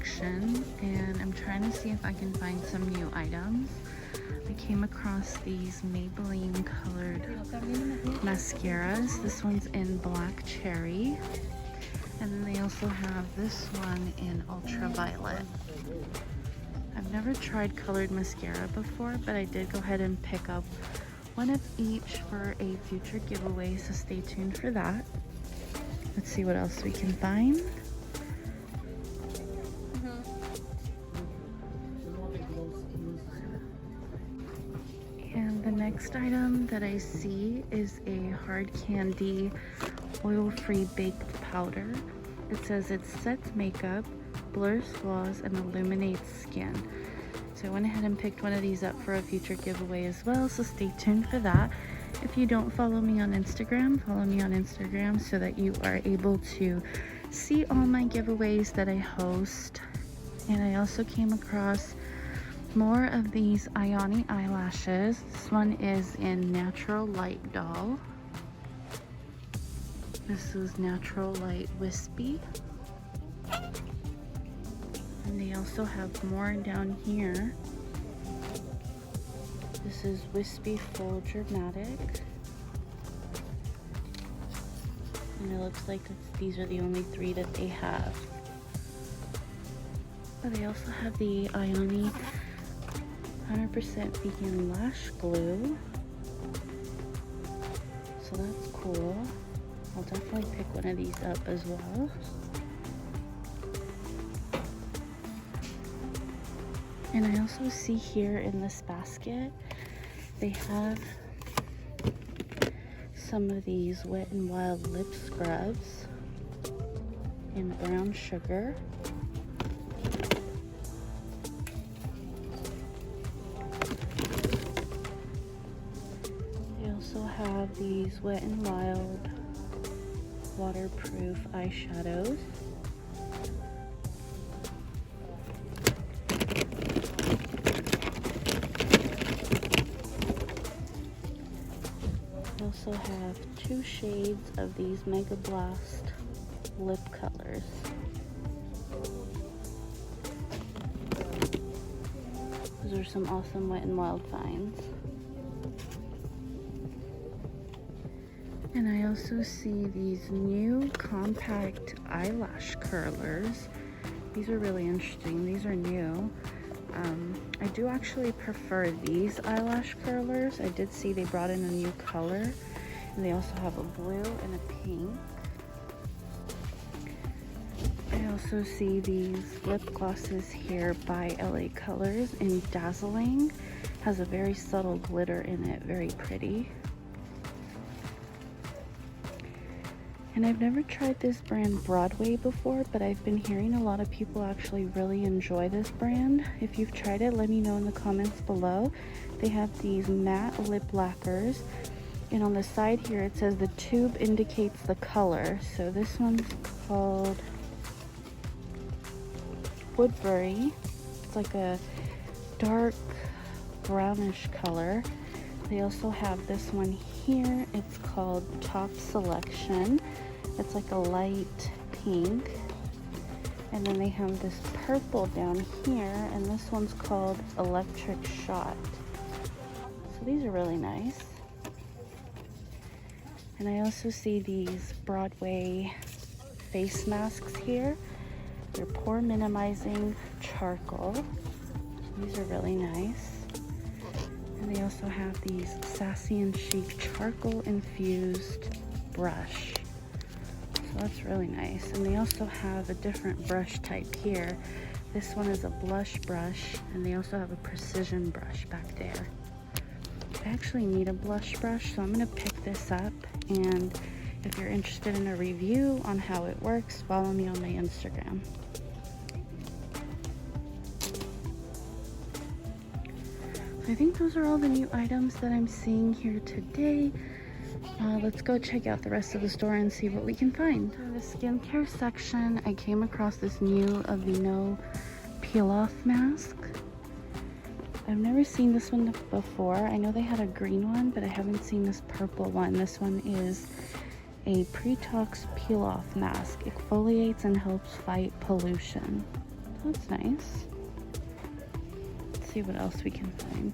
section and I'm trying to see if I can find some new items. I came across these Maybelline colored mascaras. This one's in black cherry. And then they also have this one in ultraviolet. I've never tried colored mascara before, but I did go ahead and pick up one of each for a future giveaway, so stay tuned for that. Let's see what else we can find. And the next item that I see is a hard candy oil-free baked powder. It says it sets makeup, blurs flaws, and illuminates skin. So I went ahead and picked one of these up for a future giveaway as well, so stay tuned for that. If you don't follow me on Instagram, follow me on Instagram so that you are able to see all my giveaways that I host. And I also came across more of these Ioni eyelashes. This one is in Natural Light Doll. This is Natural Light Wispy. And they also have more down here. This is Wispy Full Dramatic. And it looks like these are the only three that they have. But they also have the Ioni 100% vegan lash glue. So that's cool. I'll definitely pick one of these up as well. And I also see here in this basket, they have some of these Wet n Wild lip scrubs in brown sugar. They also have these Wet n Wild waterproof eyeshadows. We also have 2 shades of these Mega Blast lip colors. Those are some awesome Wet n Wild finds. And I also see these new compact eyelash curlers. These are really interesting. These are new. I do actually prefer these eyelash curlers. I did see they brought in a new color, and they also have a blue and a pink. I also see these lip glosses here by LA Colors in Dazzling. Has a very subtle glitter in it, very pretty. And I've never tried this brand Broadway before, but I've been hearing a lot of people actually really enjoy this brand. If you've tried it, let me know in the comments below. They have these matte lip lacquers, and on the side here it says the tube indicates the color. So this one's called Woodbury. It's like a dark brownish color. They also have this one here. It's called Top Selection. It's like a light pink. And then they have this purple down here, and this one's called Electric Shot. So these are really nice. And I also see these Broadway face masks here. They're pore minimizing charcoal. These are really nice. And they also have these Sassy and Chic charcoal infused brush. So that's really nice. And they also have a different brush type here. This one is a blush brush, and they also have a precision brush back there. I actually need a blush brush, so I'm gonna pick this up. And if you're interested in a review on how it works, follow me on my Instagram. I think those are all the new items that I'm seeing here today. Let's go check out the rest of the store and see what we can find. In the skincare section, I came across this new Aveeno peel-off mask. I've never seen this one before. I know they had a green one, but I haven't seen this purple one. This one is a pre-tox peel-off mask. Exfoliates and helps fight pollution. That's nice. Let's see what else we can find.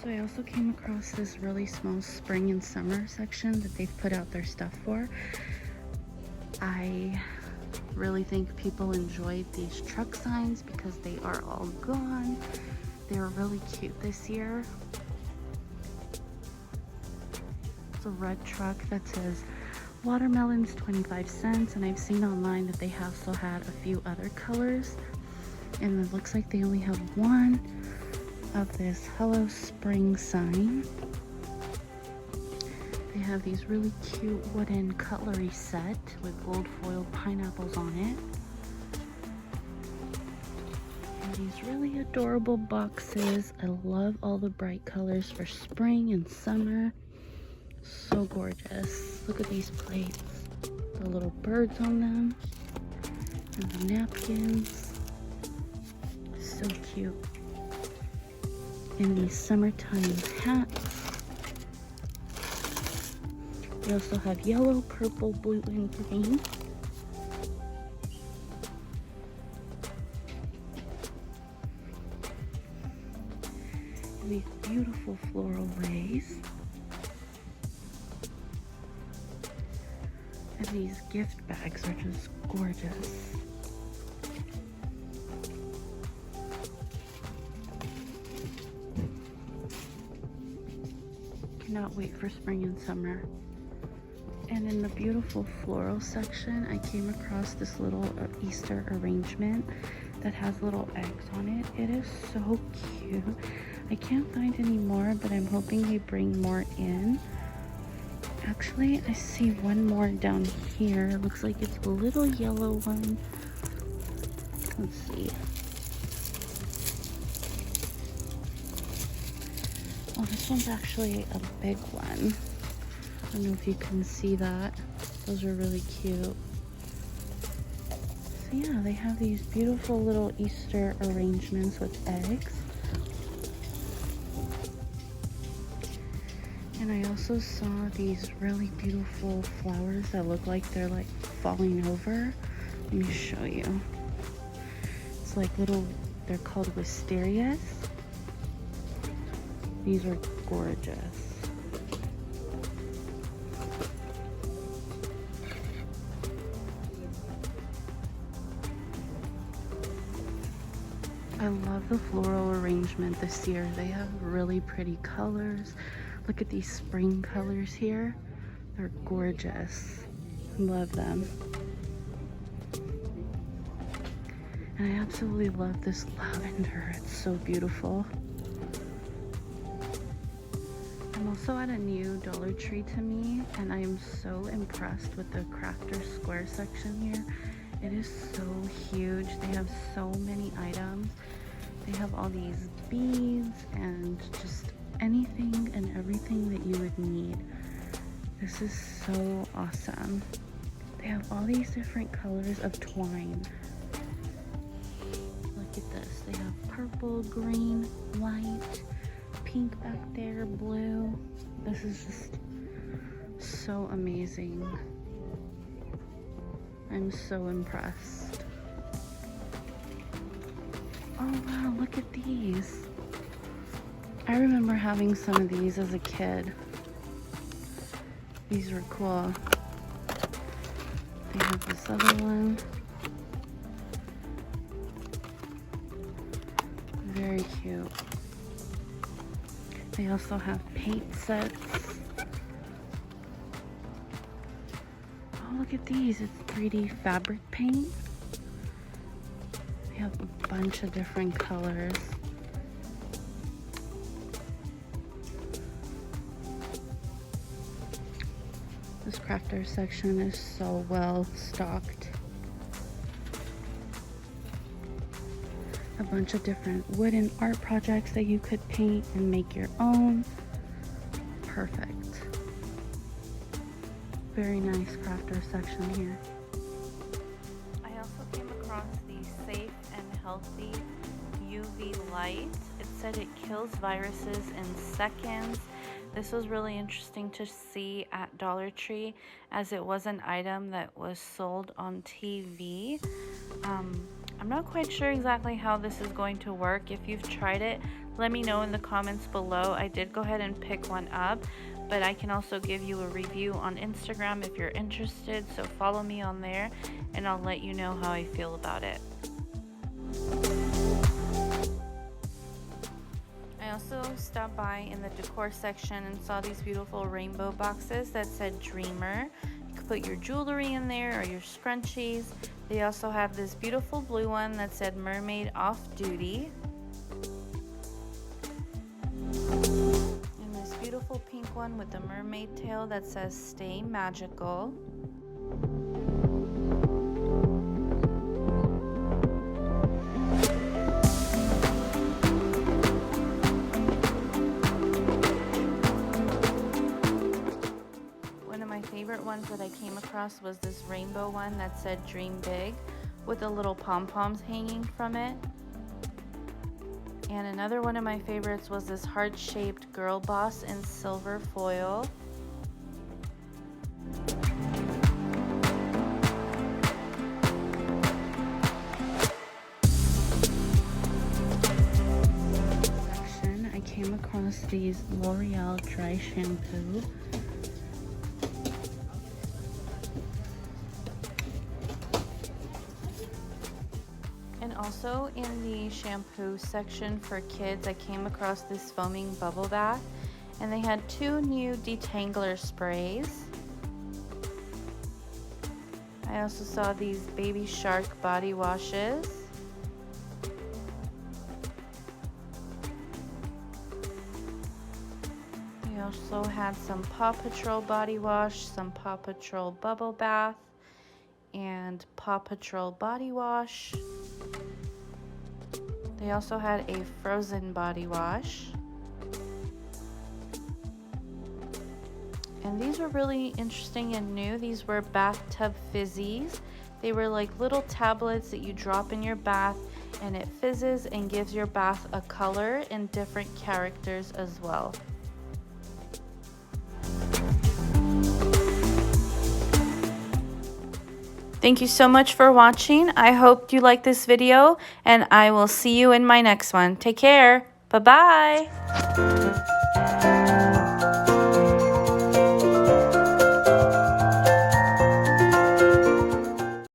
So I also came across this really small spring and summer section that they've put out their stuff for. I really think people enjoyed these truck signs because they are all gone. They were really cute this year. It's a red truck that says watermelons 25 cents, and I've seen online that they also had a few other colors, and it looks like they only have one of this Hello Spring sign. They have these really cute wooden cutlery set with gold foil pineapples on it. And these really adorable boxes. I love all the bright colors for spring and summer. So gorgeous. Look at these plates. The little birds on them. And the napkins. So cute. And these summertime hats. They also have yellow, purple, blue, and green. And these beautiful floral leis. And these gift bags are just gorgeous. Cannot wait for spring and summer. And in the beautiful floral section, I came across this little Easter arrangement that has little eggs on it. It is so cute. I can't find any more, but I'm hoping they bring more in. Actually, I see one more down here. It looks like it's a little yellow one. Let's see. Oh, this one's actually a big one. I don't know if you can see that. Those are really cute. So yeah, they have these beautiful little Easter arrangements with eggs. And I also saw these really beautiful flowers that look like they're like falling over. Let me show you. It's like little, they're called wisterias. These are gorgeous. I love the floral arrangement this year. They have really pretty colors. Look at these spring colors here. They're gorgeous. Love them. And I absolutely love this lavender. It's so beautiful. I'm also at a new Dollar Tree to me, and I am so impressed with the Crafter Square section here. It is so huge. They have so many items. They have all these beads and just anything and everything that you would need. This is so awesome. They have all these different colors of twine. Look at this. They have purple, green, white, pink back there, blue. This is just so amazing. I'm so impressed. Oh wow, look at these. I remember having some of these as a kid. These were cool. They have this other one. Very cute. They also have paint sets. Oh, look at these. It's 3D fabric paint. They have a bunch of different colors. This crafter section is so well stocked. A bunch of different wooden art projects that you could paint and make your own. Perfect. Very nice crafter section here. I also came across the Safe and Healthy UV light. It said it kills viruses in seconds. This was really interesting to see at Dollar Tree, as it was an item that was sold on TV. I'm not quite sure exactly how this is going to work. If you've tried it, let me know in the comments below. I did go ahead and pick one up, but I can also give you a review on Instagram if you're interested, so follow me on there and I'll let you know how I feel about it. I also stopped by in the decor section and saw these beautiful rainbow boxes that said Dreamer. You could put your jewelry in there or your scrunchies. They also have this beautiful blue one that said Mermaid Off Duty. And this beautiful pink one with the mermaid tail that says Stay Magical. Favorite ones that I came across was this rainbow one that said Dream Big with the little pom-poms hanging from it. And another one of my favorites was this heart-shaped girl boss in silver foil. Section, I came across these L'Oreal dry shampoo. And also in the shampoo section for kids, I came across this foaming bubble bath, and they had 2 new detangler sprays. I also saw these Baby Shark body washes. They also had some Paw Patrol body wash, some Paw Patrol bubble bath, and Paw Patrol body wash. They also had a Frozen body wash. And these were really interesting and new. These were bathtub fizzies. They were like little tablets that you drop in your bath, and it fizzes and gives your bath a color and different characters as well. Thank you so much for watching. I hope you liked this video, and I will see you in my next one. Take care. Bye-bye.